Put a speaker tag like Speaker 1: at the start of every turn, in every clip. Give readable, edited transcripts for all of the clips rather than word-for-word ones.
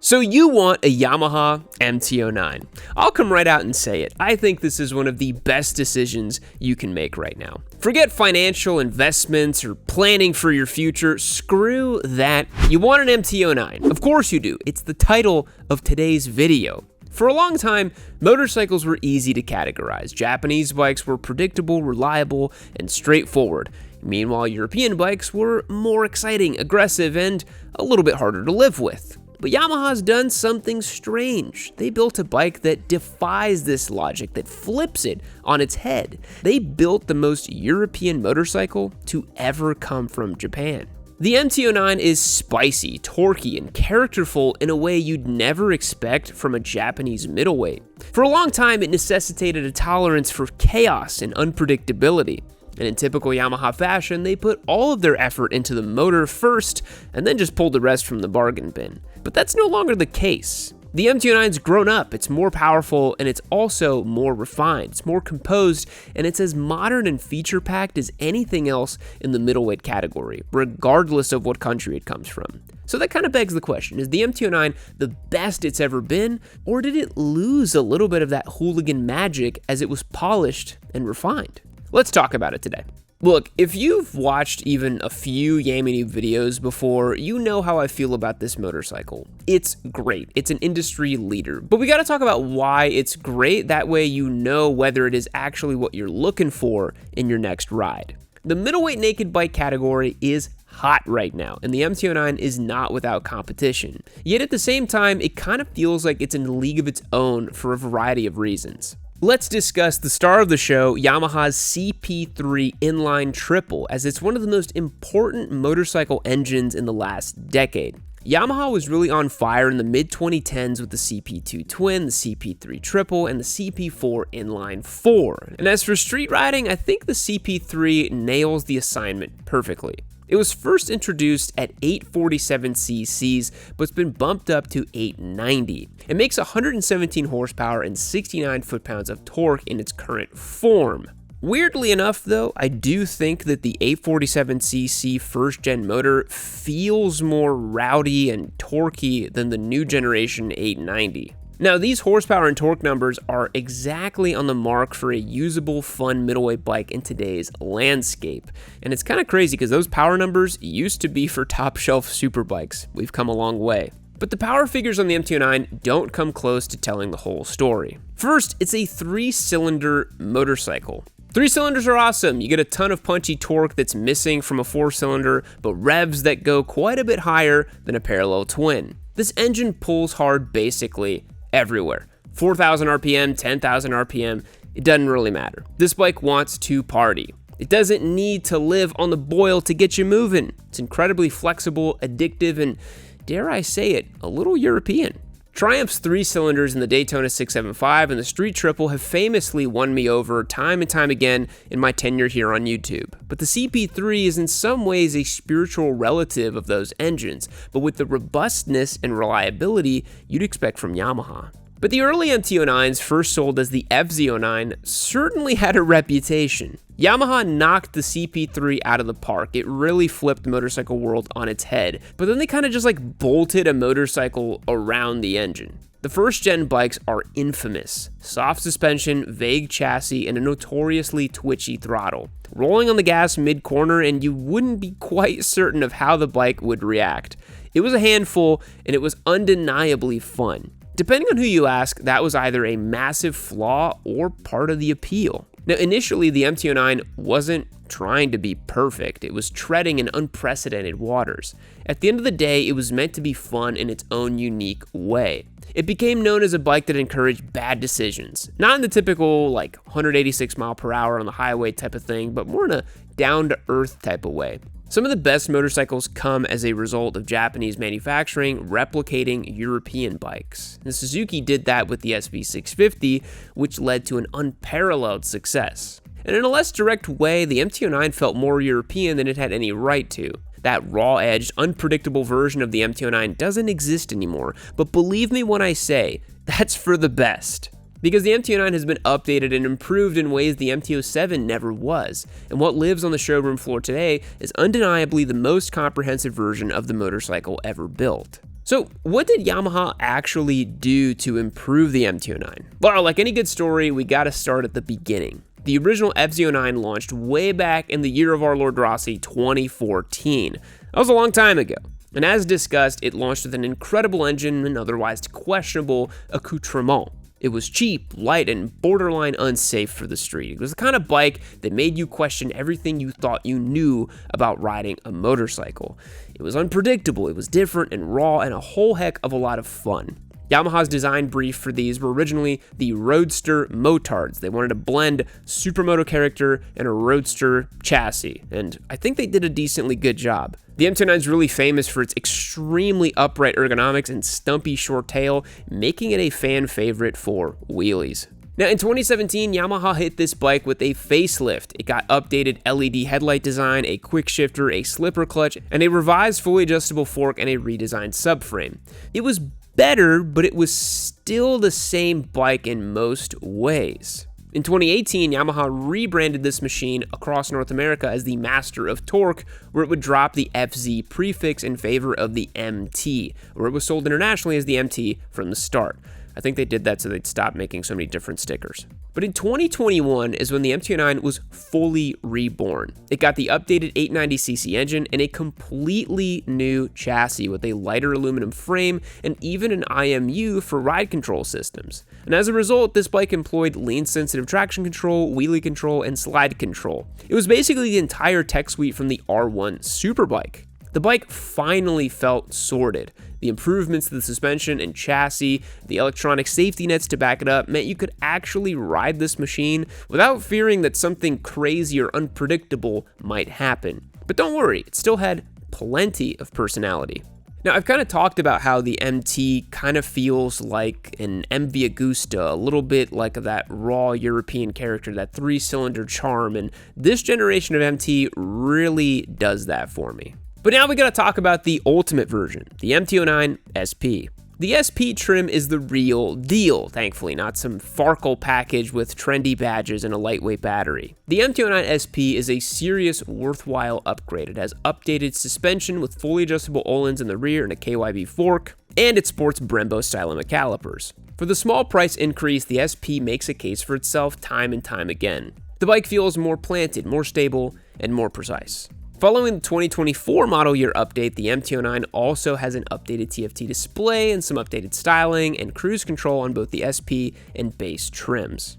Speaker 1: So you want a Yamaha MT09. I'll come right out and say it. I think this is one of the best decisions you can make right now. Forget financial investments or planning for your future. Screw that. You want an MT09. Of course you do. It's the title of today's video. For a long time, motorcycles were easy to categorize. Japanese bikes were predictable, reliable, and straightforward. Meanwhile, European bikes were more exciting, aggressive, and a little bit harder to live with. But Yamaha's done something strange. They built a bike that defies this logic, that flips it on its head. They built the most European motorcycle to ever come from Japan. The MT09 is spicy, torquey, and characterful in a way you'd never expect from a Japanese middleweight. For a long time, it necessitated a tolerance for chaos and unpredictability. And in typical Yamaha fashion, they put all of their effort into the motor first, and then just pulled the rest from the bargain bin. But that's no longer the case. The MT09's grown up, it's more powerful, and it's also more refined. It's more composed, and it's as modern and feature-packed as anything else in the middleweight category, regardless of what country it comes from. So that kind of begs the question, is the MT09 the best it's ever been, or did it lose a little bit of that hooligan magic as it was polished and refined? Let's talk about it today. Look, if you've watched even a few Yamaha videos before, you know how I feel about this motorcycle. It's great. It's an industry leader. But we got to talk about why it's great. That way you know whether it is actually what you're looking for in your next ride. The middleweight naked bike category is hot right now, and the MT09 is not without competition. Yet at the same time, it kind of feels like it's in a league of its own for a variety of reasons. Let's discuss the star of the show, Yamaha's CP3 inline triple, as it's one of the most important motorcycle engines in the last decade. Yamaha was really on fire in the mid-2010s with the CP2 twin, the CP3 triple, and the CP4 inline 4. And as for street riding, I think the CP3 nails the assignment perfectly. It was first introduced at 847 cc's, but it's been bumped up to 890. It makes 117 horsepower and 69 foot-pounds of torque in its current form. Weirdly enough, though, I do think that the 847cc first-gen motor feels more rowdy and torquey than the new generation 890. Now, these horsepower and torque numbers are exactly on the mark for a usable, fun middleweight bike in today's landscape. And it's kind of crazy because those power numbers used to be for top-shelf superbikes. We've come a long way. But the power figures on the MT09 don't come close to telling the whole story. First, it's a 3-cylinder motorcycle. 3 cylinders are awesome. You get a ton of punchy torque that's missing from a 4-cylinder, but revs that go quite a bit higher than a parallel twin. This engine pulls hard basically everywhere. 4,000 RPM, 10,000 RPM, it doesn't really matter. This bike wants to party. It doesn't need to live on the boil to get you moving. It's incredibly flexible, addictive, and dare I say it, a little European. Triumph's 3 cylinders in the Daytona 675 and the Street Triple have famously won me over time and time again in my tenure here on YouTube. But the CP3 is in some ways a spiritual relative of those engines, but with the robustness and reliability you'd expect from Yamaha. But the early MT09s, first sold as the FZ09, certainly had a reputation. Yamaha knocked the CP3 out of the park. It really flipped the motorcycle world on its head, but then they kind of just bolted a motorcycle around the engine. The first gen bikes are infamous. Soft suspension, vague chassis, and a notoriously twitchy throttle. Rolling on the gas mid-corner and you wouldn't be quite certain of how the bike would react. It was a handful and it was undeniably fun. Depending on who you ask, that was either a massive flaw or part of the appeal. Now, initially, the MT09 wasn't trying to be perfect. It was treading in unprecedented waters. At the end of the day, it was meant to be fun in its own unique way. It became known as a bike that encouraged bad decisions. Not in the typical, 186 mile per hour on the highway type of thing, but more in a down-to-earth type of way. Some of the best motorcycles come as a result of Japanese manufacturing replicating European bikes. And Suzuki did that with the SV650, which led to an unparalleled success. And in a less direct way, the MT09 felt more European than it had any right to. That raw-edged, unpredictable version of the MT09 doesn't exist anymore, but believe me when I say, that's for the best. Because the MT09 has been updated and improved in ways the MT07 never was, and what lives on the showroom floor today is undeniably the most comprehensive version of the motorcycle ever built. So what did Yamaha actually do to improve the MT09? Well, like any good story, we gotta start at the beginning. The original FZ09 launched way back in the year of our Lord Rossi, 2014. That was a long time ago. And as discussed, it launched with an incredible engine and otherwise questionable accoutrement. It was cheap, light, and borderline unsafe for the street. It was the kind of bike that made you question everything you thought you knew about riding a motorcycle. It was unpredictable, it was different and raw, and a whole heck of a lot of fun. Yamaha's design brief for these were originally the Roadster Motards. They wanted to blend supermoto character and a Roadster chassis, and I think they did a decently good job. The MT09 is really famous for its extremely upright ergonomics and stumpy short tail, making it a fan favorite for wheelies. Now in 2017, Yamaha hit this bike with a facelift. It got updated LED headlight design, a quick shifter, a slipper clutch, and a revised fully adjustable fork and a redesigned subframe. It was better, but it was still the same bike in most ways. In 2018, Yamaha rebranded this machine across North America as the Master of Torque, where it would drop the FZ prefix in favor of the MT, where it was sold internationally as the MT from the start. I think they did that so they'd stop making so many different stickers. But in 2021 is when the MT09 was fully reborn. It got the updated 890cc engine and a completely new chassis with a lighter aluminum frame and even an IMU for ride control systems. And as a result, this bike employed lean-sensitive traction control, wheelie control, and slide control. It was basically the entire tech suite from the R1 Superbike. The bike finally felt sorted. The improvements to the suspension and chassis, the electronic safety nets to back it up, meant you could actually ride this machine without fearing that something crazy or unpredictable might happen. But don't worry, it still had plenty of personality. Now, I've kind of talked about how the MT kind of feels like an MV Agusta, a little bit like that raw European character, that three-cylinder charm, and this generation of MT really does that for me. But now we gotta talk about the ultimate version, the MT09 SP. The SP trim is the real deal, thankfully, not some Farkle package with trendy badges and a lightweight battery. The MT09 SP is a serious, worthwhile upgrade. It has updated suspension with fully adjustable Öhlins in the rear and a KYB fork, and it sports Brembo stylemic calipers. For the small price increase, the SP makes a case for itself time and time again. The bike feels more planted, more stable, and more precise. Following the 2024 model year update, the MT09 also has an updated TFT display and some updated styling and cruise control on both the SP and base trims.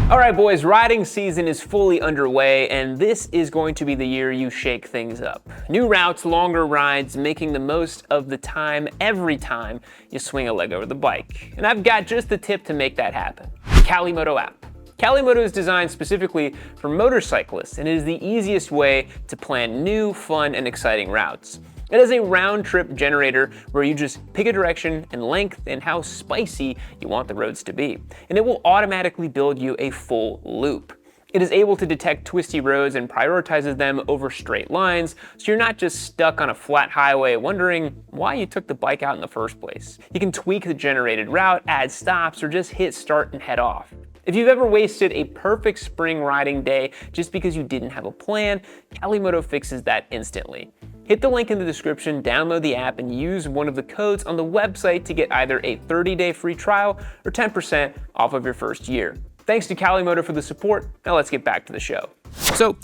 Speaker 1: All right, boys, riding season is fully underway, and this is going to be the year you shake things up. New routes, longer rides, making the most of the time every time you swing a leg over the bike. And I've got just the tip to make that happen. Calimoto app. Calimoto is designed specifically for motorcyclists, and it is the easiest way to plan new, fun, and exciting routes. It is a round-trip generator where you just pick a direction and length and how spicy you want the roads to be, and it will automatically build you a full loop. It is able to detect twisty roads and prioritizes them over straight lines, so you're not just stuck on a flat highway wondering why you took the bike out in the first place. You can tweak the generated route, add stops, or just hit start and head off. If you've ever wasted a perfect spring riding day just because you didn't have a plan, Calimoto fixes that instantly. Hit the link in the description, download the app, and use one of the codes on the website to get either a 30-day free trial or 10% off of your first year. Thanks to Calimoto for the support. Now let's get back to the show. So,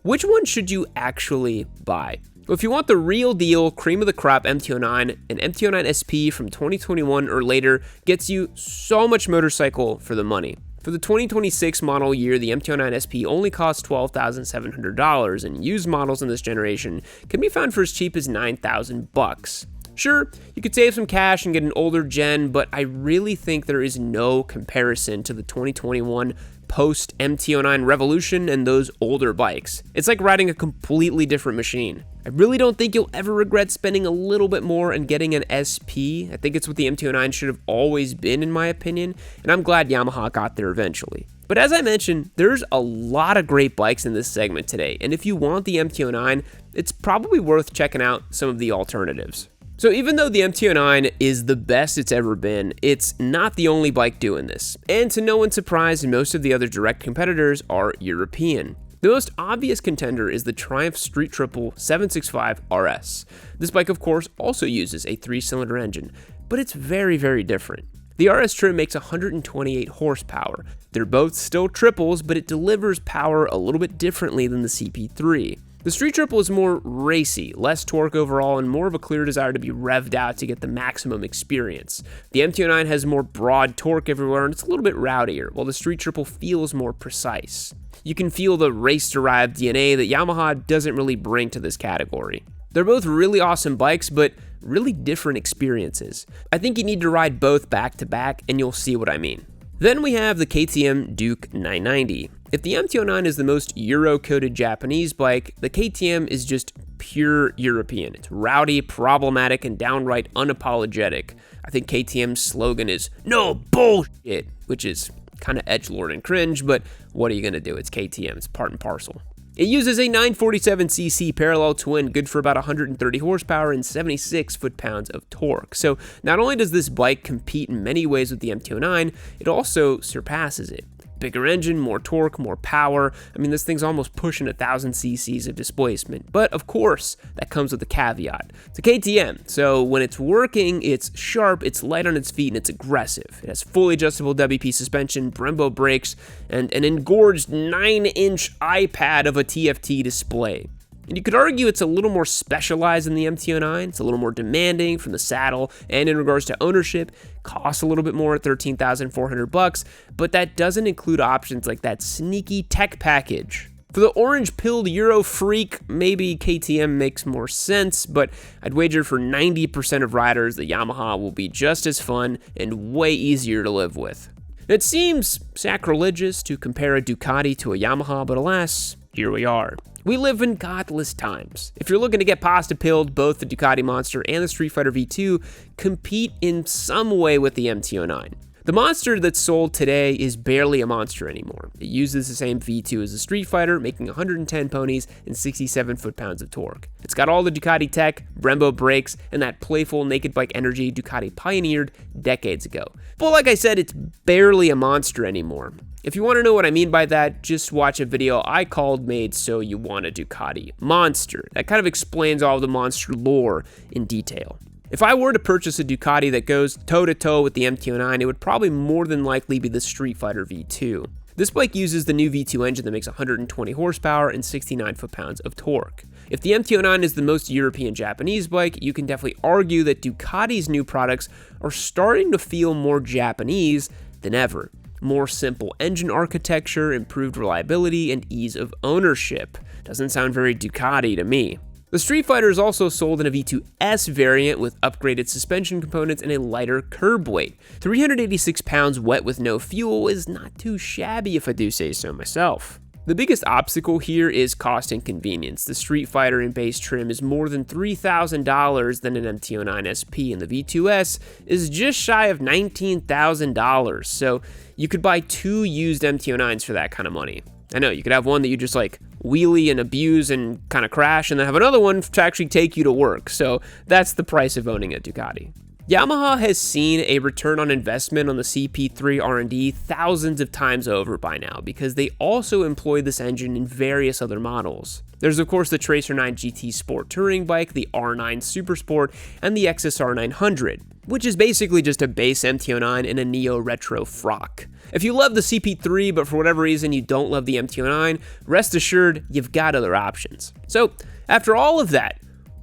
Speaker 1: which one should you actually buy? Well, if you want the real deal, cream of the crop MT09, an MT09 SP from 2021 or later gets you so much motorcycle for the money. For the 2026 model year, the MT09 SP only costs $12,700, and used models in this generation can be found for as cheap as $9,000. Sure, you could save some cash and get an older gen, but I really think there is no comparison to the 2021 post MT09 revolution and those older bikes. It's like riding a completely different machine. I really don't think you'll ever regret spending a little bit more and getting an SP. I think it's what the MT09 should have always been, in my opinion, and I'm glad Yamaha got there eventually. But as I mentioned, there's a lot of great bikes in this segment today, and if you want the MT09, it's probably worth checking out some of the alternatives. So even though the MT09 is the best it's ever been, it's not the only bike doing this. And to no one's surprise, most of the other direct competitors are European. The most obvious contender is the Triumph Street Triple 765 RS. This bike, of course, also uses a 3-cylinder engine, but it's very, very different. The RS trim makes 128 horsepower. They're both still triples, but it delivers power a little bit differently than the CP3. The Street Triple is more racy, less torque overall, and more of a clear desire to be revved out to get the maximum experience. The MT09 has more broad torque everywhere, and it's a little bit rowdier, while the Street Triple feels more precise. You can feel the race-derived DNA that Yamaha doesn't really bring to this category. They're both really awesome bikes, but really different experiences. I think you need to ride both back to back, and you'll see what I mean. Then we have the KTM Duke 990. If the MT09 is the most Euro-coded Japanese bike, the KTM is just pure European. It's rowdy, problematic, and downright unapologetic. I think KTM's slogan is "No bullshit," which is kind of edgelord and cringe, but what are you gonna do? It's KTM, it's part and parcel. It uses a 947cc parallel twin, good for about 130 horsepower and 76 foot-pounds of torque. So not only does this bike compete in many ways with the MT09, it also surpasses it. Bigger engine, more torque, more power. I mean, this thing's almost pushing 1,000 cc's of displacement. But of course, that comes with a caveat. It's a KTM, so when it's working, it's sharp, it's light on its feet, and it's aggressive. It has fully adjustable WP suspension, Brembo brakes, and an engorged 9-inch iPad of a TFT display. And you could argue it's a little more specialized than the MT09. It's a little more demanding from the saddle, and in regards to ownership, costs a little bit more at $13,400, but that doesn't include options like that sneaky tech package. For the orange-pilled Euro freak, maybe KTM makes more sense, but I'd wager for 90% of riders the Yamaha will be just as fun and way easier to live with. It seems sacrilegious to compare a Ducati to a Yamaha, but alas, here we are. We live in godless times. If you're looking to get pasta pilled, both the Ducati Monster and the Street Fighter V2 compete in some way with the MT09. The Monster that's sold today is barely a monster anymore. It uses the same V2 as the Street Fighter, making 110 ponies and 67 foot-pounds of torque. It's got all the Ducati tech, Brembo brakes, and that playful naked bike energy Ducati pioneered decades ago. But like I said, it's barely a monster anymore. If you want to know what I mean by that, just watch a video I called Made So You Want a Ducati Monster. That kind of explains all the monster lore in detail. If I were to purchase a Ducati that goes toe-to-toe with the MT09, it would probably more than likely be the Street Fighter V2. This bike uses the new V2 engine that makes 120 horsepower and 69 foot-pounds of torque. If the MT09 is the most European Japanese bike, you can definitely argue that Ducati's new products are starting to feel more Japanese than ever. More simple engine architecture, improved reliability, and ease of ownership. Doesn't sound very Ducati to me. The Street Fighter is also sold in a V2S variant with upgraded suspension components and a lighter curb weight. 386 pounds wet with no fuel is not too shabby if I do say so myself. The biggest obstacle here is cost and convenience. The Street Fighter in base trim is more than $3,000 than an MT09 SP, and the V2S is just shy of $19,000. So you could buy 2 used MT09s for that kind of money. I know, you could have one that you just like wheelie and abuse and kind of crash, and then have another one to actually take you to work. So that's the price of owning a Ducati. Yamaha has seen a return on investment on the CP3 R&D thousands of times over by now, because they also employ this engine in various other models. There's of course the Tracer 9 GT Sport touring bike, the R9 Super Sport, and the XSR 900, which is basically just a base MT09 in a neo-retro frock. If you love the CP3 but for whatever reason you don't love the MT09, rest assured you've got other options. So after all of that,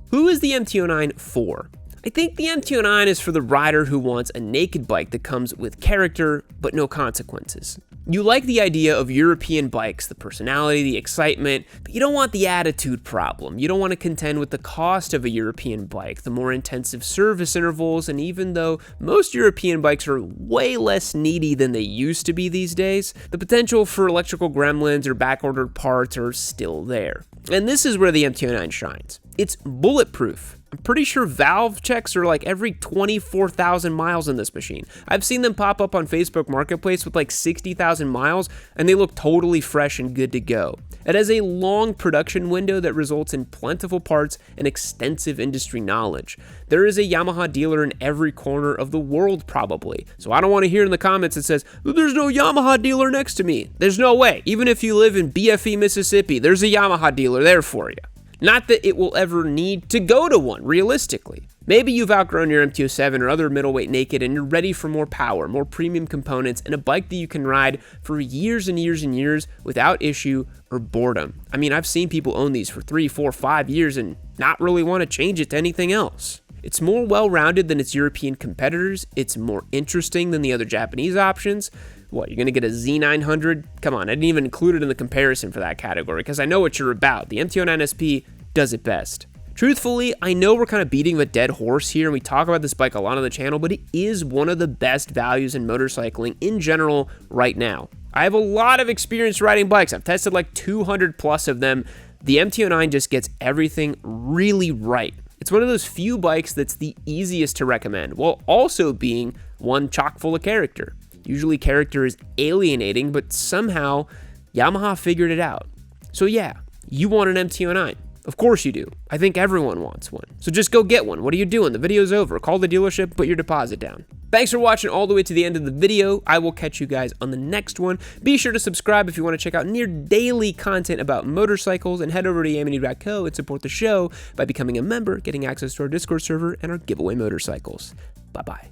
Speaker 1: who is the MT09 for? I think the MT09 is for the rider who wants a naked bike that comes with character but no consequences. You like the idea of European bikes, the personality, the excitement, but you don't want the attitude problem. You don't want to contend with the cost of a European bike, the more intensive service intervals, and even though most European bikes are way less needy than they used to be these days, the potential for electrical gremlins or backordered parts are still there. And this is where the MT09 shines. It's bulletproof. I'm pretty sure valve checks are like every 24,000 miles in this machine. I've seen them pop up on Facebook Marketplace with like 60,000 miles, and they look totally fresh and good to go. It has a long production window that results in plentiful parts and extensive industry knowledge. There is a Yamaha dealer in every corner of the world probably, so I don't want to hear in the comments that says, there's no Yamaha dealer next to me. There's no way. Even if you live in BFE, Mississippi, there's a Yamaha dealer there for you. Not that it will ever need to go to one, realistically. Maybe you've outgrown your MT07 or other middleweight naked and you're ready for more power, more premium components, and a bike that you can ride for years and years and years without issue or boredom. I mean, I've seen people own these for 3, 4, 5 years and not really want to change it to anything else. It's more well-rounded than its European competitors. It's more interesting than the other Japanese options. What, you're going to get a Z900? Come on, I didn't even include it in the comparison for that category because I know what you're about. The MT09 SP does it best. Truthfully, I know we're kind of beating a dead horse here and we talk about this bike a lot on the channel, but it is one of the best values in motorcycling in general right now. I have a lot of experience riding bikes. I've tested like 200 plus of them. The MT09 just gets everything really right. It's one of those few bikes that's the easiest to recommend, while also being one chock full of character. Usually character is alienating, but somehow Yamaha figured it out. So yeah, you want an MT09. Of course you do. I think everyone wants one. So just go get one. What are you doing? The video's over. Call the dealership, put your deposit down. Thanks for watching all the way to the end of the video. I will catch you guys on the next one. Be sure to subscribe if you want to check out near daily content about motorcycles, and head over to yamini.co and support the show by becoming a member, getting access to our Discord server and our giveaway motorcycles. Bye-bye.